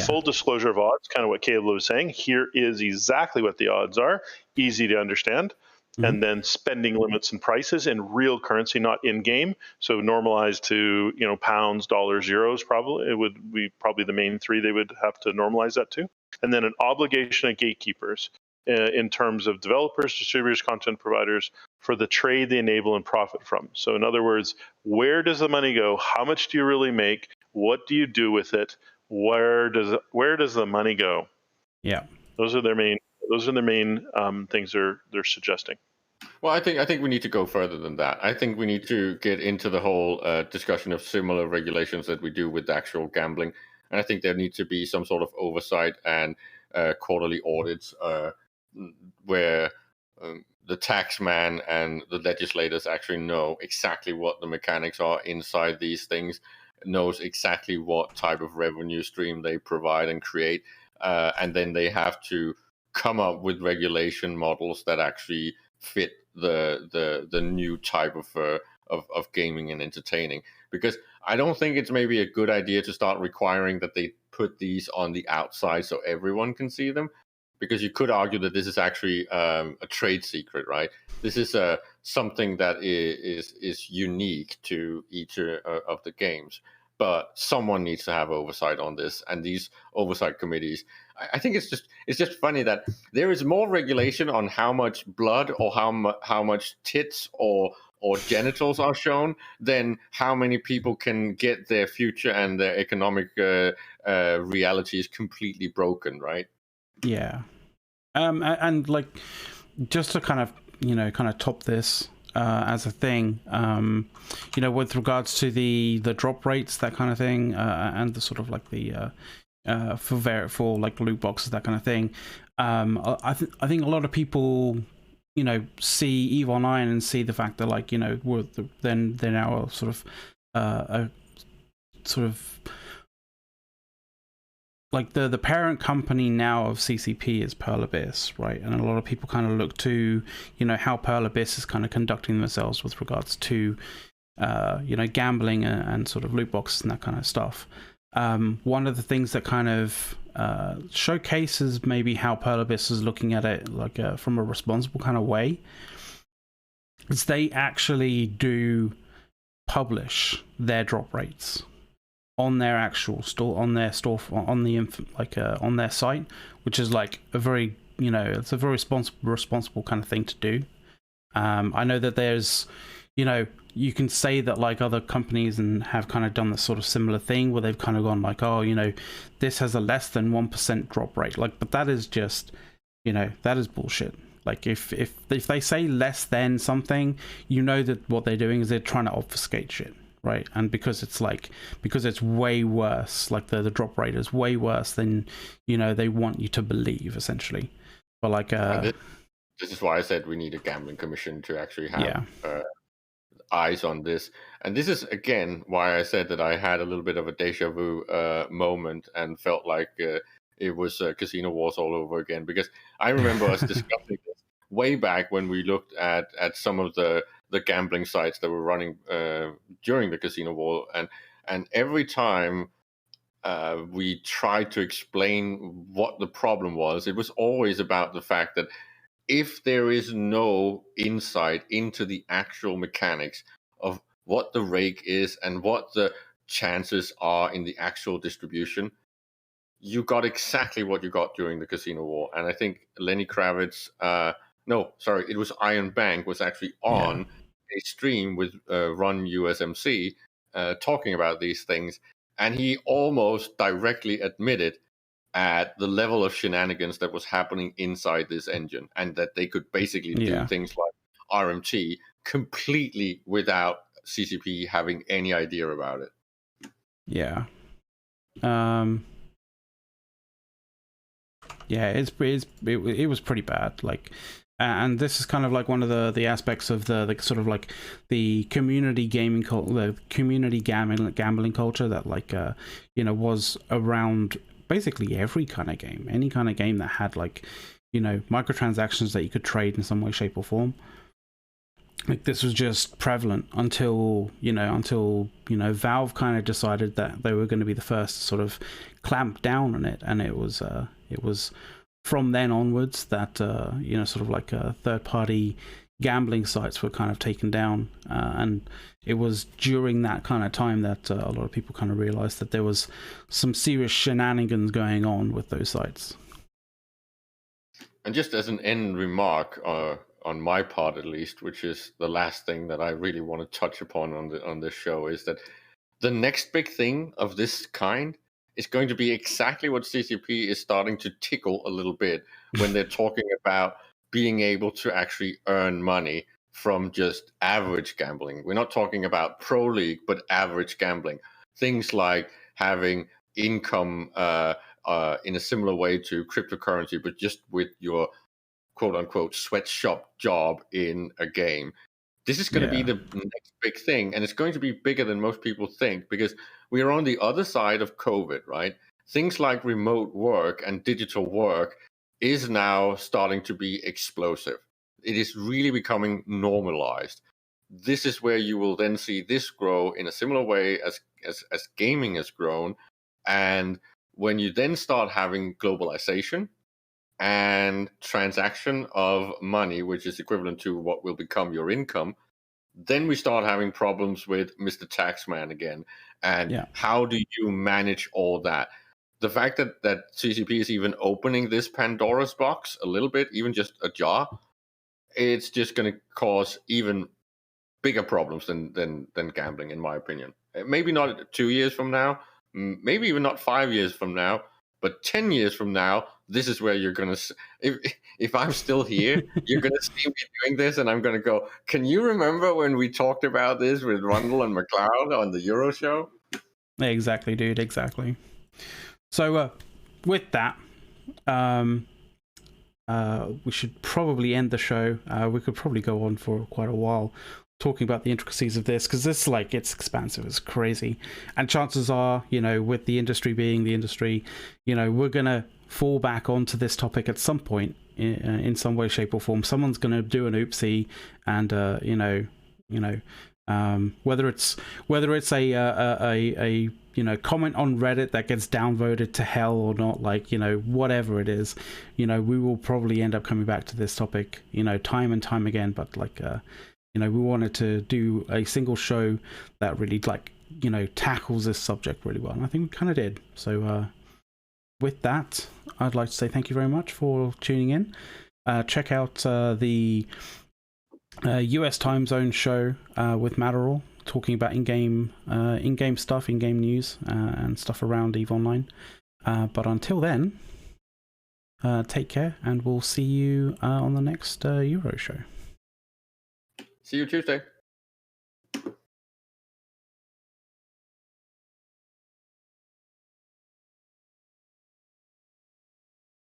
Full disclosure of odds, kind of what Caleb was saying. Here is exactly what the odds are, easy to understand. And then spending limits and prices in real currency, not in game. So normalized to pounds, dollars, euros. Probably it would be probably the main three they would have to normalize that to. And then an obligation of gatekeepers in terms of developers, distributors, content providers for the trade they enable and profit from. So in other words, where does the money go? How much do you really make? What do you do with it? Where does the money go? Yeah, those are their main things they're suggesting. Well, I think we need to go further than that. I think we need to get into the whole discussion of similar regulations that we do with actual gambling, and I think there needs to be some sort of oversight and quarterly audits where the tax man and the legislators actually know exactly what the mechanics are inside these things, knows exactly what type of revenue stream they provide and create, and then they have to come up with regulation models that actually fit the new type of gaming and entertaining. Because I don't think it's maybe a good idea to start requiring that they put these on the outside so everyone can see them, because you could argue that this is actually a trade secret, right? This is something that is unique to each of the games. But someone needs to have oversight on this, and these oversight committees. I think it's just funny that there is more regulation on how much blood or how much tits or genitals are shown than how many people can get their future and their economic realities completely broken, right? Yeah, and like just to kind of top this. As a thing, with regards to the drop rates, that kind of thing, and the sort of like the for like loot boxes, that kind of thing. I think a lot of people, see EVE Online and see the fact that they're now a sort of like the parent company now of CCP is Pearl Abyss, right? And a lot of people kind of look to, how Pearl Abyss is kind of conducting themselves with regards to, gambling and sort of loot boxes and that kind of stuff. one of the things that kind of showcases maybe how Pearl Abyss is looking at it, like from a responsible kind of way, is they actually do publish their drop rates on their actual store, on their on their site, which is like a very, it's a very responsible kind of thing to do. I know that there's, you can say that like other companies and have kind of done this sort of similar thing where they've kind of gone like, oh, this has a less than 1% drop rate, like, but that is just, that is bullshit. Like if they say less than something, that what they're doing is they're trying to obfuscate shit, right? And because it's way worse, like the drop rate is way worse than they want you to believe, essentially. But like this is why I said we need a gambling commission to actually have eyes on this. And this is again why I said that I had a little bit of a deja vu moment and felt like it was Casino Wars all over again, because I remember us discussing this way back when we looked at some of the gambling sites that were running during the Casino War, and every time we tried to explain what the problem was, it was always about the fact that if there is no insight into the actual mechanics of what the rake is and what the chances are in the actual distribution, you got exactly what you got during the Casino War. And I think Lenny Kravitz, it was Iron Bank, was actually on a stream with Run USMC talking about these things. And he almost directly admitted at the level of shenanigans that was happening inside this engine, and that they could basically do things like RMT completely without CCP having any idea about it. Yeah. It was pretty bad. Like, and this is kind of like one of the aspects of the sort of like the community gaming the community gambling culture that like was around basically every kind of game, any kind of game that had like microtransactions that you could trade in some way, shape, or form. Like this was just prevalent until Valve kind of decided that they were going to be the first to sort of clamp down on it, and it was from then onwards that sort of like third-party gambling sites were kind of taken down, and it was during that kind of time that a lot of people kind of realized that there was some serious shenanigans going on with those sites. And just as an end remark, on my part at least, which is the last thing that I really want to touch upon on this show, is that the next big thing of this kind is going to be exactly what CCP is starting to tickle a little bit when they're talking about being able to actually earn money from just average gambling. We're not talking about pro league, but average gambling. Things like having income in a similar way to cryptocurrency, but just with your quote-unquote sweatshop job in a game. This is going to be the next big thing, and it's going to be bigger than most people think, because we are on the other side of COVID, right? Things like remote work and digital work is now starting to be explosive. It is really becoming normalized. This is where you will then see this grow in a similar way as gaming has grown. And when you then start having globalization and transaction of money, which is equivalent to what will become your income, then we start having problems with Mr. Taxman again. And how do you manage all that? The fact that CCP is even opening this Pandora's box a little bit, even just a jar, it's just going to cause even bigger problems than gambling, in my opinion. Maybe not 2 years from now, maybe even not 5 years from now, but 10 years from now, this is where you're going to, if I'm still here, you're going to see me doing this, and I'm going to go, can you remember when we talked about this with Rundle and McLeod on the EuroShow? Exactly, dude, exactly. So with that, we should probably end the show. We could probably go on for quite a while talking about the intricacies of this, because this, like, it's expansive, it's crazy, and chances are, with the industry being the industry, we're gonna fall back onto this topic at some point in some way, shape, or form. Someone's gonna do an oopsie, and whether it's a comment on Reddit that gets downvoted to hell or not, like, whatever it is, we will probably end up coming back to this topic, time and time again. But like, we wanted to do a single show that really, like, tackles this subject really well. And I think we kind of did. So with that, I'd like to say thank you very much for tuning in. Check out the US time zone show with Matterall, talking about in-game stuff, in-game news, and stuff around EVE Online. But until then, take care, and we'll see you on the next EuroShow. See you Tuesday.